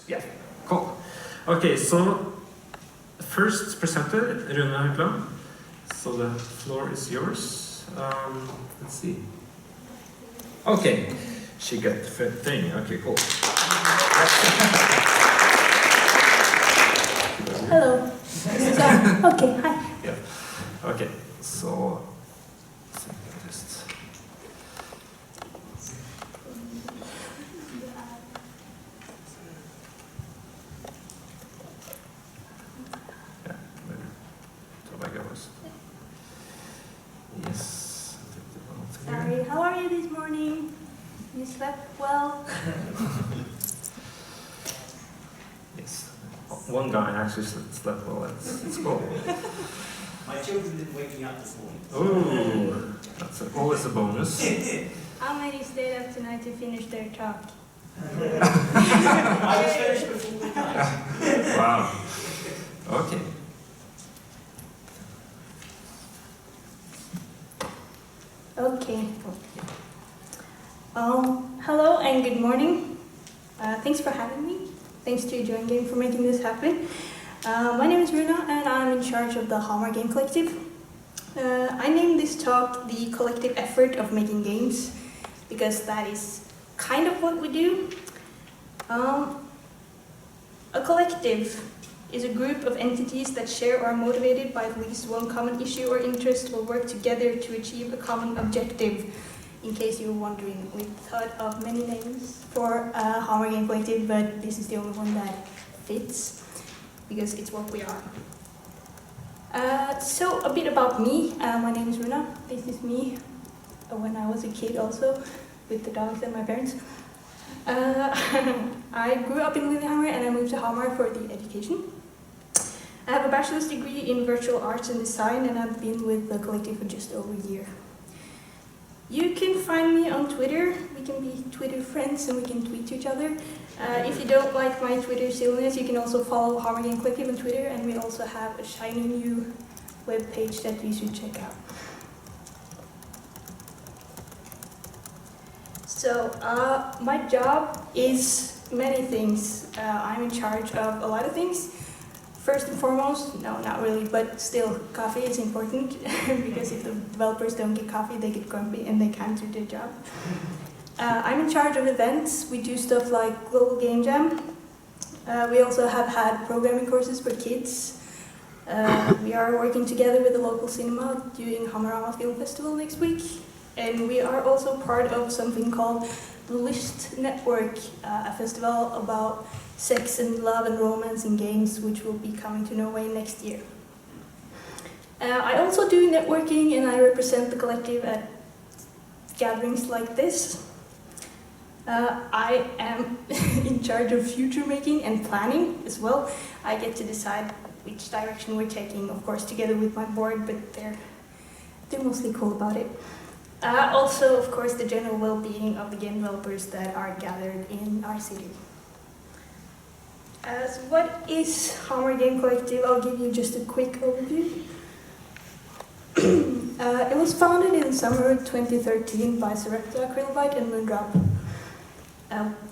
Yeah, cool. Okay, so first presenter, Runa Haukland. So the floor is yours. Let's see. Okay, she got the thing. Okay, cool. Hello. Okay, hi. Yeah. Okay, so just. Yeah, maybe. So like I was. Yes. Sorry, how are you this morning? You slept well? Yes. One guy actually slept well. It's cool. My children didn't wake me up this morning. Ooh, that's always a bonus. How many stayed up tonight to finish their talk? I was finished before midnight. Wow. Okay. Okay. Hello and good morning. Thanks for having me. Thanks to JoinGame for making this happen. My name is Runa and I'm in charge of the Hamar Game Collective. I named this talk the collective effort of making games because that is kind of what we do. A collective is a group of entities that share or are motivated by at least one common issue or interest or work together to achieve a common objective. In case you were wondering, we thought of many names for Hamar Game Collective, but this is the only one that fits because it's what we are. So a bit about me. My name is Runa. This is me when I was a kid also, with the dogs and my parents. I grew up in Lillehammer and I moved to Hamar for the education. I have a bachelor's degree in virtual arts and design and I've been with the collective for just over a year. You can find me on Twitter. We can be Twitter friends and we can tweet to each other. If you don't like my Twitter silliness, you can also follow Hamar Game Collective on Twitter, and we also have a shiny new webpage that you should check out. So, my job is many things. I'm in charge of a lot of things. First and foremost, no, not really, but still, coffee is important because if the developers don't get coffee, they get grumpy and they can't do their job. I'm in charge of events. We do stuff like Global Game Jam. We also have had programming courses for kids. We are working together with the local cinema doing Hamar Film Festival next week. And we are also part of something called the List Network, a festival about sex and love and romance in games, which will be coming to Norway next year. I also do networking and I represent the collective at gatherings like this. I am in charge of future making and planning as well. I get to decide which direction we're taking, of course, together with my board, but they're mostly cool about it. Also, of course, the general well-being of the game developers that are gathered in our city. So what is Hamar Game Collective? I'll give you just a quick overview. It was founded in summer 2013 by Sarepta, Krillbite, and Moondrop.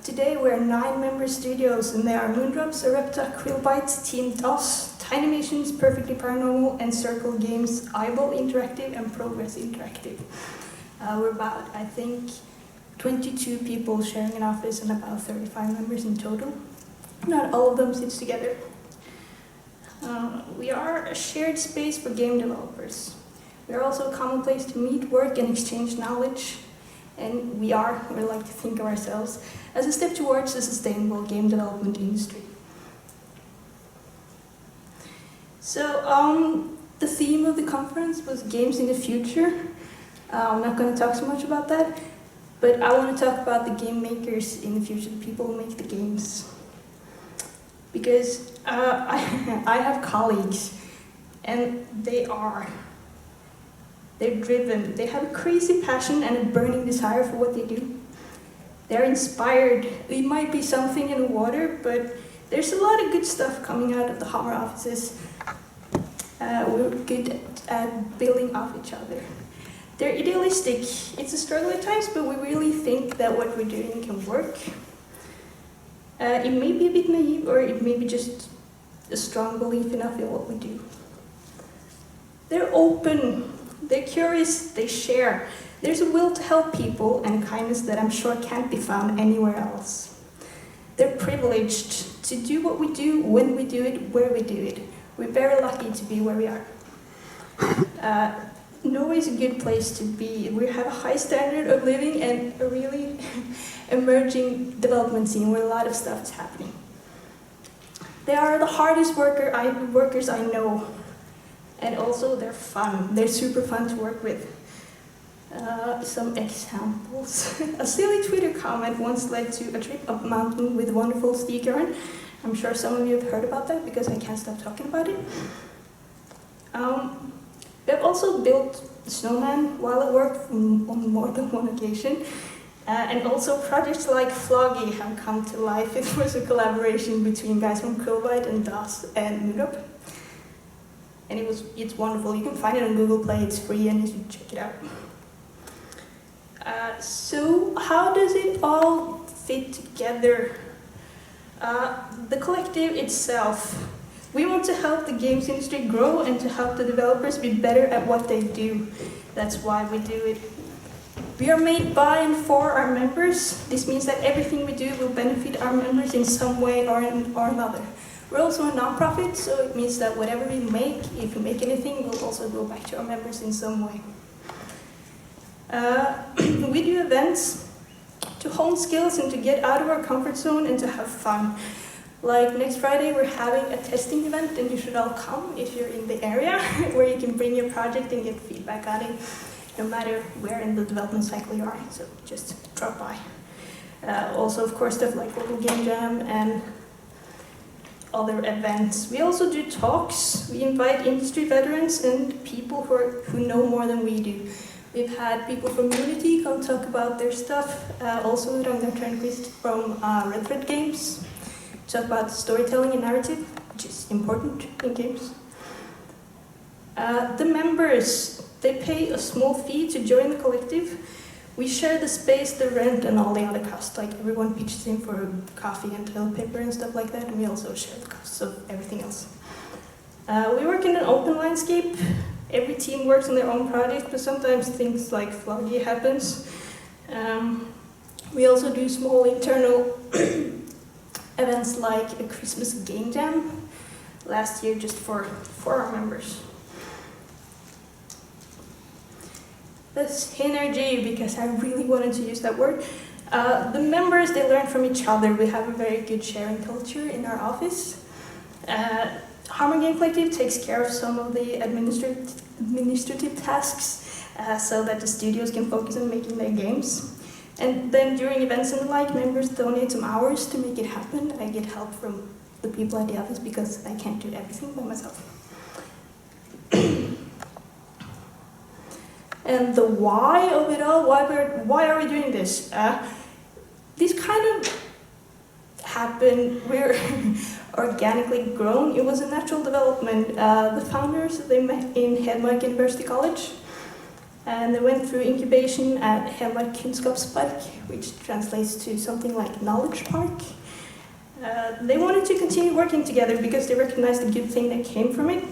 Today we're 9-member studios, and they are Moondrop, Sarepta, Krillbite, Team DOS, Tinymations, Perfectly Paranormal, and Circle Games, Eyeball Interactive, and Progress Interactive. We're about, I think, 22 people sharing an office and about 35 members in total. Not all of them sits together. We are a shared space for game developers. We are also a common place to meet, work, and exchange knowledge. And we like to think of ourselves as a step towards a sustainable game development industry. So, the theme of the conference was games in the future. I'm not going to talk so much about that, but I want to talk about the game makers in the future, the people who make the games. Because I have colleagues, and they're driven. They have a crazy passion and a burning desire for what they do. They're inspired. It might be something in the water, but there's a lot of good stuff coming out of the Hamar offices. We're good at building off each other. They're idealistic. It's a struggle at times, but we really think that what we're doing can work. It may be a bit naive, or it may be just a strong belief enough in what we do. They're open, they're curious, they share. There's a will to help people and kindness that I'm sure can't be found anywhere else. They're privileged to do what we do, when we do it, where we do it. We're very lucky to be where we are. Norway is a good place to be. We have a high standard of living and a really emerging development scene where a lot of stuff is happening. They are the hardest workers I know, and also they're fun. They're super fun to work with. Some examples. A silly Twitter comment once led to a trip up mountain with wonderful Stigarn. I'm sure some of you have heard about that because I can't stop talking about it. We have also built snowman while I worked on more than one occasion. And also projects like Floggy have come to life. It was a collaboration between guys from Crowbite and DOS and Moodop. And it's wonderful. You can find it on Google Play, it's free and you should check it out. So how does it all fit together? The collective itself. We want to help the games industry grow and to help the developers be better at what they do. That's why we do it. We are made by and for our members. This means that everything we do will benefit our members in some way or another. We're also a non-profit, so it means that whatever we make, if we make anything, will also go back to our members in some way. We do events to hone skills and to get out of our comfort zone and to have fun. Like next Friday, we're having a testing event, and you should all come if you're in the area, where you can bring your project and get feedback on it, no matter where in the development cycle you are. So just drop by. Also, of course, stuff like Local Game Jam and other events. We also do talks. We invite industry veterans and people who know more than we do. We've had people from Unity come talk about their stuff. Also, Ragnar Turnquist from Red Thread Games. Talk about storytelling and narrative, which is important in games. The members, they pay a small fee to join the collective. We share the space, the rent, and all the other costs. Like everyone pitches in for coffee and toilet paper and stuff like that, and we also share the costs of everything else. We work in an open landscape. Every team works on their own project, but sometimes things like Floggy happens. We also do small internal events like a Christmas game jam last year just for our members. The synergy, because I really wanted to use that word. The members, they learn from each other. We have a very good sharing culture in our office. Hamar Game Collective takes care of some of the administrative tasks so that the studios can focus on making their games. And then during events and the like, members donate some hours to make it happen. I get help from the people at the office because I can't do everything by myself. And the why of it all, why are we doing this? This kind of happened, we're organically grown. It was a natural development. The founders, they met in Hamar University College. And they went through incubation at Hamar Kunskapspark, which translates to something like Knowledge Park. They wanted to continue working together because they recognized the good thing that came from it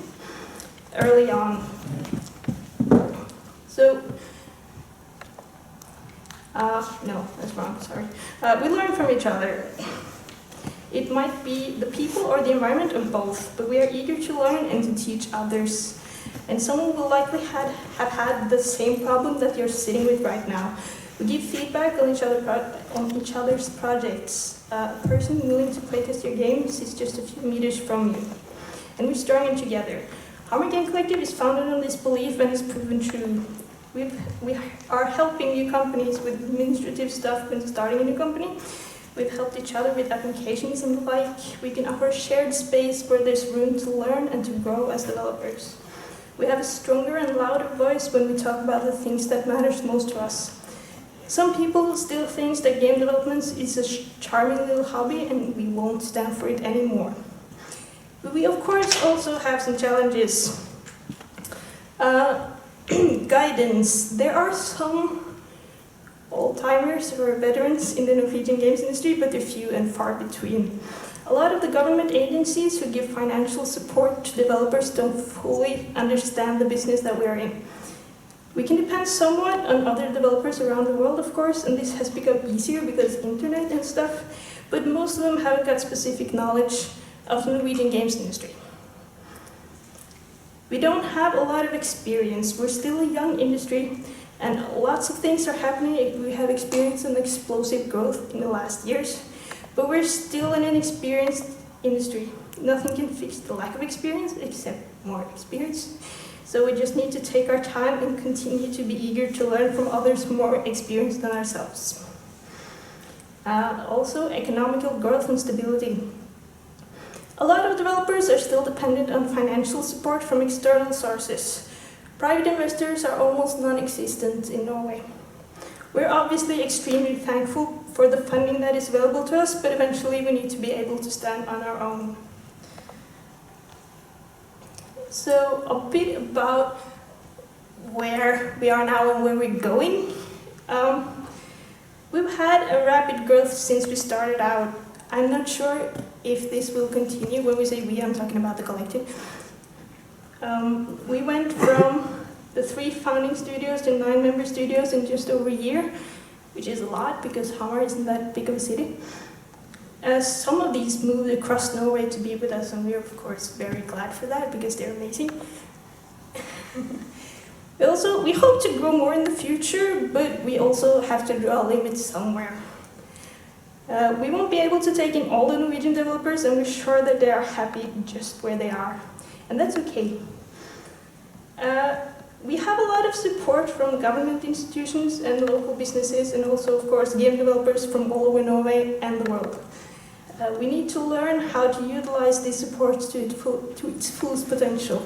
early on. So, no, that's wrong, sorry. We learn from each other. It might be the people or the environment or both, but we are eager to learn and to teach others. And someone will likely have had the same problem that you're sitting with right now. We give feedback on each other's projects. A person willing to playtest your games is just a few meters from you. And we're stronger together. Hamar Game Collective is founded on this belief and is proven true. We are helping new companies with administrative stuff when starting a new company. We've helped each other with applications and the like. We can offer a shared space where there's room to learn and to grow as developers. We have a stronger and louder voice when we talk about the things that matters most to us. Some people still think that game development is a charming little hobby and we won't stand for it anymore. But we of course also have some challenges. Guidance. There are some old-timers or veterans in the Norwegian games industry, but they're few and far between. A lot of the government agencies who give financial support to developers don't fully understand the business that we're in. We can depend somewhat on other developers around the world, of course, and this has become easier because internet and stuff, but most of them haven't got specific knowledge of the Norwegian games industry. We don't have a lot of experience. We're still a young industry, and lots of things are happening. We have experienced an explosive growth in the last years, but we're still an inexperienced industry. Nothing can fix the lack of experience except more experience. So we just need to take our time and continue to be eager to learn from others more experienced than ourselves. Also, economical growth and stability. A lot of developers are still dependent on financial support from external sources. Private investors are almost non-existent in Norway. We're obviously extremely thankful for the funding that is available to us, but eventually we need to be able to stand on our own. So a bit about where we are now and where we're going. We've had a rapid growth since we started out. I'm not sure if this will continue. When we say we, I'm talking about the collective. We went from the 3 founding studios to 9-member studios in just over a year, which is a lot because Hamar isn't that big of a city. Some of these moved across Norway to be with us, and we're of course very glad for that because they're amazing. We hope to grow more in the future, but we also have to draw limits somewhere. We won't be able to take in all the Norwegian developers, and we're sure that they are happy just where they are. And that's okay. We have a lot of support from government institutions and local businesses, and also, of course, game developers from all over Norway and the world. We need to learn how to utilize these supports to its fullest potential.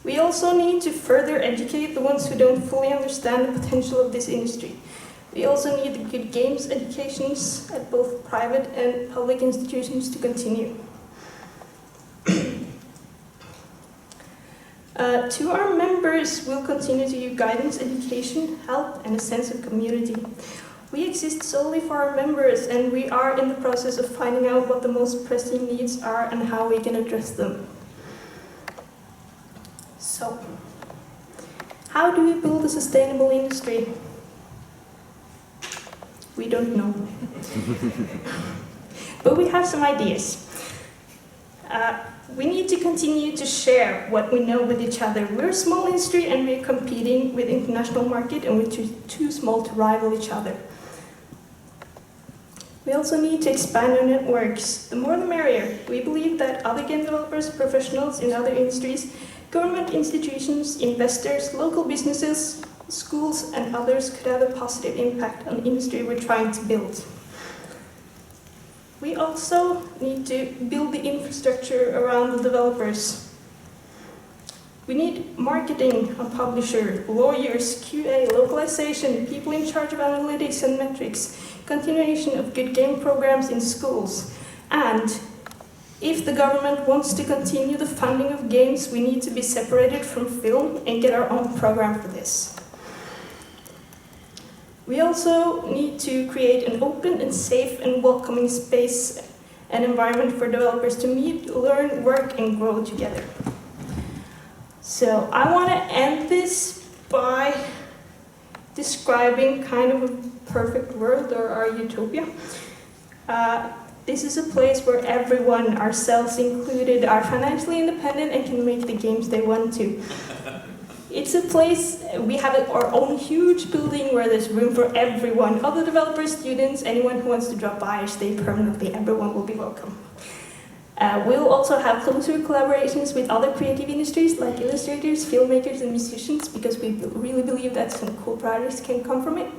We also need to further educate the ones who don't fully understand the potential of this industry. We also need good games educations at both private and public institutions to continue. To our members, we'll continue to give guidance, education, help, and a sense of community. We exist solely for our members, and we are in the process of finding out what the most pressing needs are and how we can address them. So, how do we build a sustainable industry? We don't know. But we have some ideas. We need to continue to share what we know with each other. We're a small industry and we're competing with the international market, and we're too small to rival each other. We also need to expand our networks. The more the merrier. We believe that other game developers, professionals in other industries, government institutions, investors, local businesses, schools, and others could have a positive impact on the industry we're trying to build. We also need to build the infrastructure around the developers. We need marketing, a publisher, lawyers, QA, localization, people in charge of analytics and metrics, continuation of good game programs in schools, and if the government wants to continue the funding of games, we need to be separated from film and get our own program for this. We also need to create an open and safe and welcoming space and environment for developers to meet, learn, work, and grow together. So I want to end this by describing kind of a perfect world, or our utopia. This is a place where everyone, ourselves included, are financially independent and can make the games they want to. It's a place, we have our own huge building where there's room for everyone, other developers, students, anyone who wants to drop by or stay permanently, everyone will be welcome. We'll also have closer collaborations with other creative industries like illustrators, filmmakers, and musicians, because we really believe that some cool projects can come from it.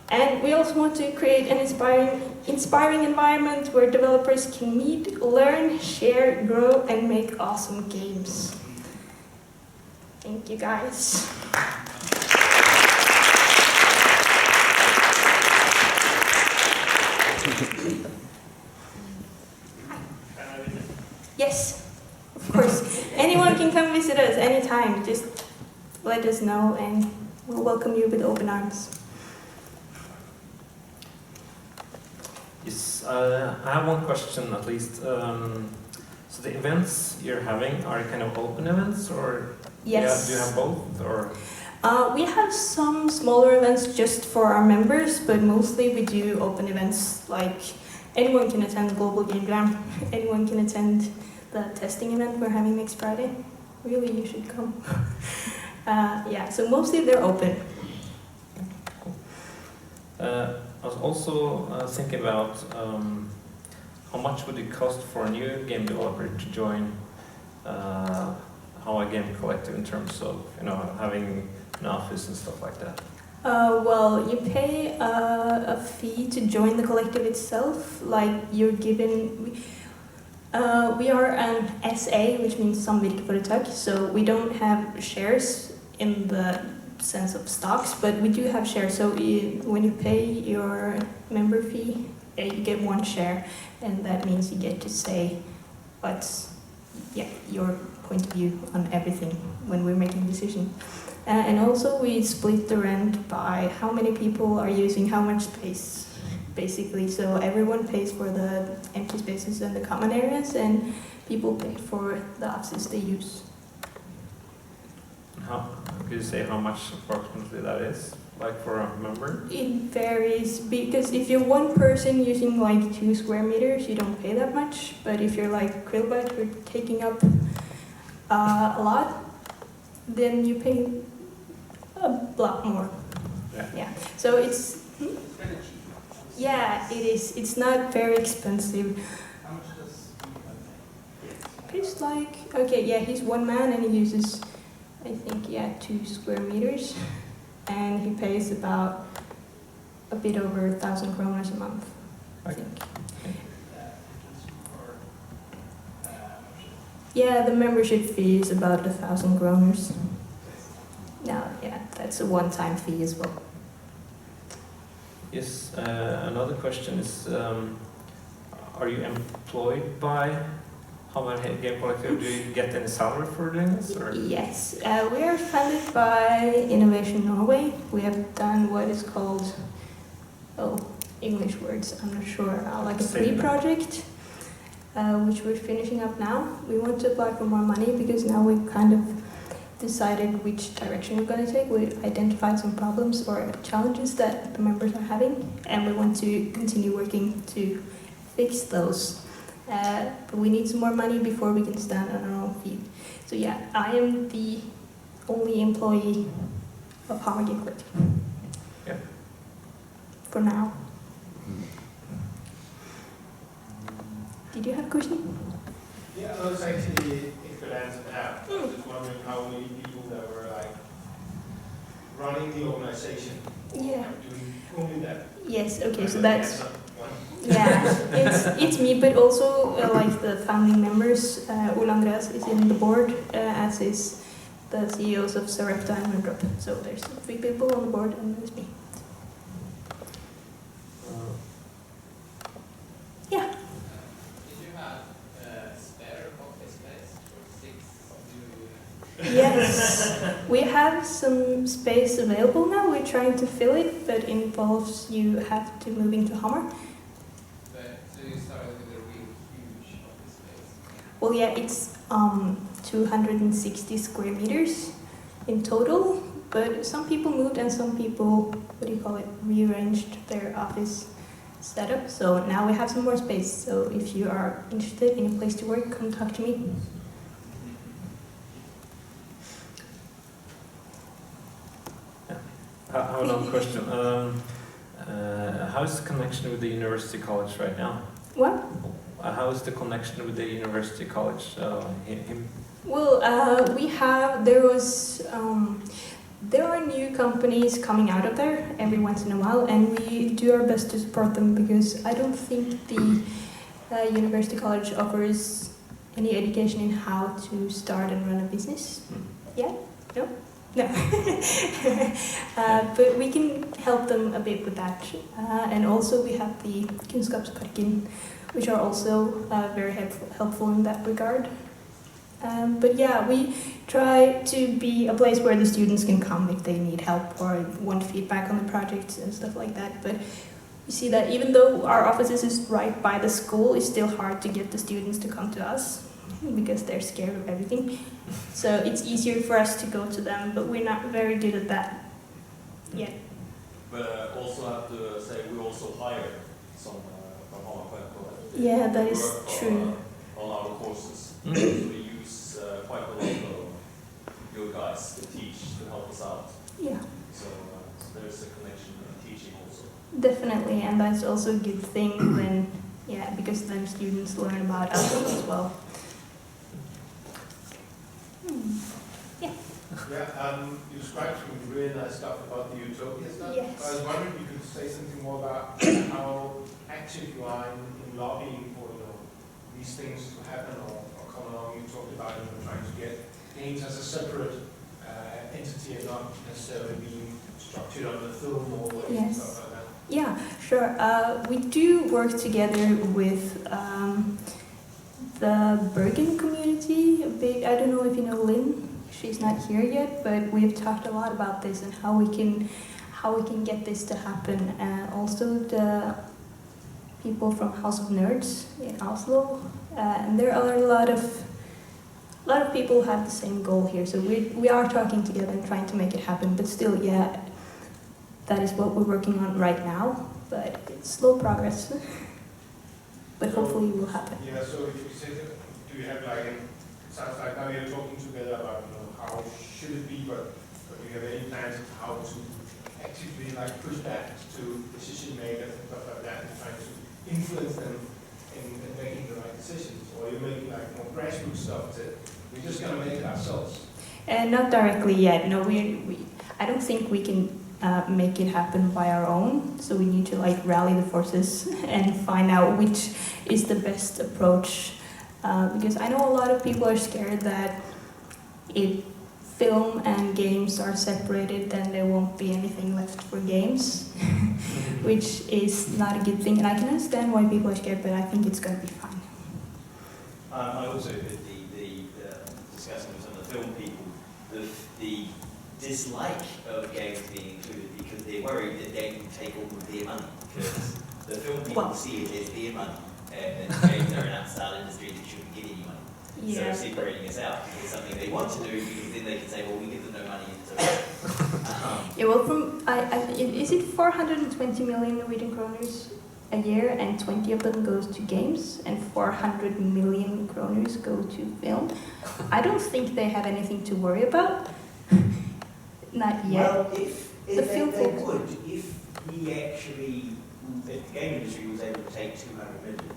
And we also want to create an inspiring environment where developers can meet, learn, share, grow, and make awesome games. Thank you, guys. Yes, of course. Anyone can come visit us anytime. Just let us know and we'll welcome you with open arms. Yes, I have one question at least. So the events you're having are kind of open events, or Yes. do you have both, or? We have some smaller events just for our members, but mostly we do open events. Like anyone can attend Global Game Jam, anyone can attend the testing event we're having next Friday. Really, you should come. Yeah, so mostly they're open. I was also thinking about how much would it cost for a new game developer to join Hamar Game Collective in terms of having an office and stuff like that. Well, you pay a fee to join the collective itself. Like you're given, we are an SA, which means samvirkeföretag, so we don't have shares in the sense of stocks, but we do have shares. So when you pay your member fee, you get one share, and that means you get to say what's your point of view on everything when we're making a decision. And also we split the rent by how many people are using how much space, basically. So everyone pays for the empty spaces and the common areas, and people pay for the offices they use. How could you say how much approximately that is, like for a member? It varies, because if you're one person using like 2 square meters, you don't pay that much. But if you're like Krillbite, you're taking up a lot, then you pay a lot more. Yeah. So it's yeah, it is. It's not very expensive. How much does It's like, okay, yeah, he's one man and he uses, I think, 2 square meters, and he pays about a bit over 1,000 kronor a month, I think. Yeah, the membership fee is about 1,000 kronor. Now, yeah, that's a one-time fee as well. Yes, another question is, are you employed by Hamar Game Collective? Do you get any salary for doing this? Or? Yes, we are funded by Innovation Norway. We have done what is called, English words, I'm not sure, like a pre-project, which we're finishing up now. We want to apply for more money because now we've kind of decided which direction we're going to take. We identified some problems or challenges that the members are having, and we want to continue working to fix those. But we need some more money before we can stand on our own feet. So yeah, I am the only employee of Hamar Game Collective. Yeah. For now. Did you have a question? Yeah, I was actually equivalent to that. I was just wondering how many people that were like running the organization Yeah. are doing only that. Yes. Okay. So Like, that's one. yeah. It's me, but also like the founding members. Ole Andreas is in the board, as is the CEOs of Sarepta and Windrop. So there's 3 people on the board, and there's me. Yeah. Did you have spare office space for 6 new? Yes, we have some space available now. We're trying to fill it, but it involves you have to move into Hamar. So you started with a real huge office space. Well, yeah, it's 260 square meters in total, but some people moved and some people, rearranged their office setup. So now we have some more space. So if you are interested in a place to work, come talk to me. I have another question. How is the connection with the university college right now? What? How is the connection with the university college? Well, there are new companies coming out of there every once in a while, and we do our best to support them because I don't think the university college offers any education in how to start and run a business. Yeah? No? No. But we can help them a bit with that. And also we have the Kunskapsparken, which are also very helpful in that regard. But yeah, we try to be a place where the students can come if they need help or want feedback on the projects and stuff like that. But we see that even though our offices is right by the school, it's still hard to get the students to come to us because they're scared of everything. So it's easier for us to go to them, but we're not very good at that yet. But I also have to say we also hire some from Hamar. Yeah, that is Work true. on our courses. So we use quite a lot of your guys to teach, to help us out. Yeah, So there's a connection in teaching also. definitely, and that's also a good thing when, yeah, because then students learn about us as well. Yeah, you described some really nice stuff about the utopia stuff. Yes. I was wondering if you could say something more about how active you are in lobbying for these things to happen or come along. You talked about trying to get games as a separate entity and not necessarily being structured under the film or Yes. stuff like that. Yeah, sure. We do work together with the Bergen community. I don't know if you know Lynn. She's not here yet, but we've talked a lot about this and how we can get this to happen. And also the people from House of Nerds in Oslo, and there are a lot of people who have the same goal here. So we are talking together and trying to make it happen. But still, yeah, that is what we're working on right now. But it's slow progress. But So- hopefully it will happen. Yeah, so if you say that, do you have like, it sounds like now you're talking together about how should it be, but do you have any plans of how to actively like push back to decision makers and stuff like that and trying to influence them in making the right decisions? Or you're making like more grassroots stuff that we're just gonna make it ourselves? And not directly yet. No, I don't think we can make it happen by our own. So we need to like rally the forces and find out which is the best approach. Because I know a lot of people are scared that if film and games are separated, then there won't be anything left for games, which is not a good thing. And I can understand why people are scared, but I think it's going to be fine. I also heard the discussing with some of the film people, the dislike of games being included because they're worried that games will take all of their money. Because the film people see it as their money, and games are an outside industry that shouldn't get any money. Yeah. So separating us out is something they want to do because then they can say, well, we give them no money and it's okay. Yeah, well, is it 420 million Norwegian kroners a year, and 20 of them goes to games, and 400 million kroners go to film? I don't think they have anything to worry about. Not yet. Well, if The film they folks. would, if we actually, if the game industry was able to take 200 million of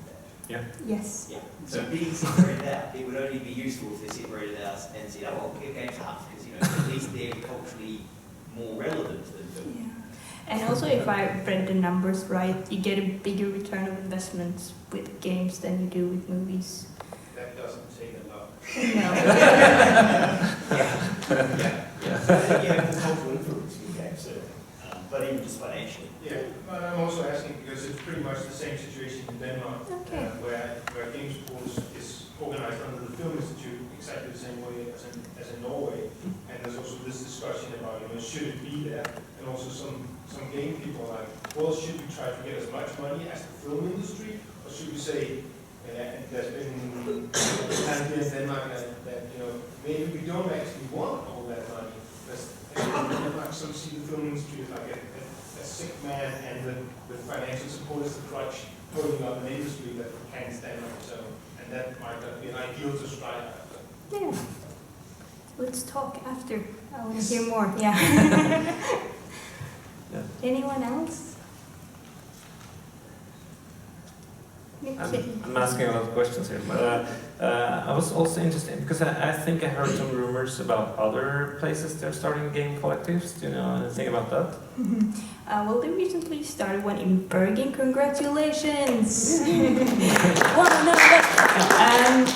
that. Yes. Yeah. So being separated out, it would only be useful if they separated out and said, oh, well, we'll give games half, because at least they're culturally more relevant than film. Yeah. And also, if I read the numbers right, you get a bigger return of investment with games than you do with movies. That doesn't take a lot. No. Yeah, you have the cultural influence in games, so, but even just financially. Yeah, but I'm also asking because it's pretty much the same situation in Denmark, Okay. Uh, where game support is organized under the Film Institute exactly the same way as in Norway. And there's also this discussion about, should it be there? And also some game people are like, well, should we try to get as much money as the film industry? Or should we say, and there's been plans here in Denmark that maybe we don't actually want all that money. Because in Denmark, some see the film industry as like a sick man, and the financial support is the crutch holding up an industry that can't stand on its own. And that might not be an ideal to strive after. Yeah. Let's talk after. I want to hear more. Yeah. Yeah. Anyone else? I'm asking a lot of questions here, but I was also interested because I think I heard some rumors about other places they're starting game collectives. Do you know anything about that? Well, they recently started one in Bergen. Congratulations! Well, no,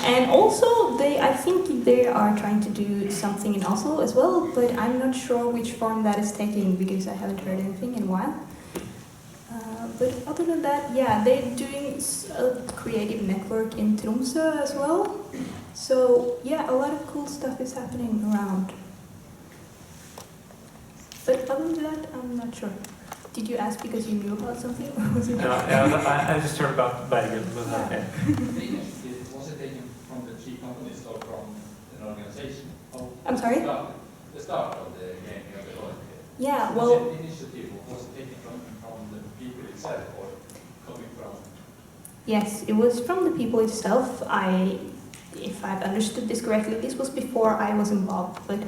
and also I think they are trying to do something in Oslo as well, but I'm not sure which form that is taking because I haven't heard anything in a while. But other than that, yeah, they're doing a creative network in Tromsø as well. So yeah, a lot of cool stuff is happening around. But other than that, I'm not sure. Did you ask because you knew about something, or was it? I just heard about Bergen, but okay. Was it taken from the three companies or from an organization? I'm sorry? The start of the gaming of the world. Yeah, Was well, it initiative, or was it taken from the people itself, or coming from? yes, it was from the people itself. If I've understood this correctly, this was before I was involved, but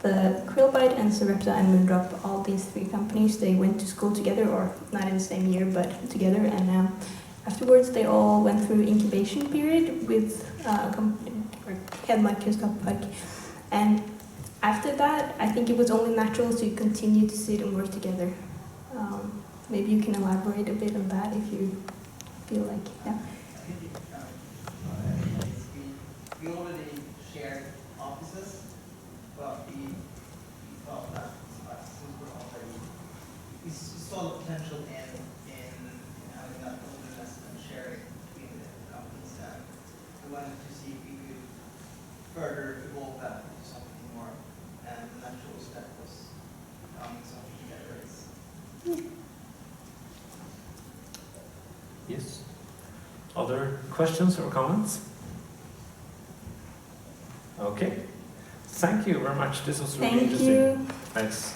the Krillbite and Sarepta and Moondrop, all these three companies, they went to school together, or not in the same year, but together, and afterwards they all went through incubation period with a company, or Hedmark Kunskapspark, and after that, I think it was only natural to continue to sit and work together. Maybe you can elaborate a bit on that if you feel like, yeah. We already shared offices, but we thought that since we're already, we saw the potential in having that openness and sharing between the different companies, and we wanted to see if we could further evolve that into something more, and the natural step was coming something together. Yes. Other questions or comments? Okay. Thank you very much. This was really Thank interesting. you. Thanks.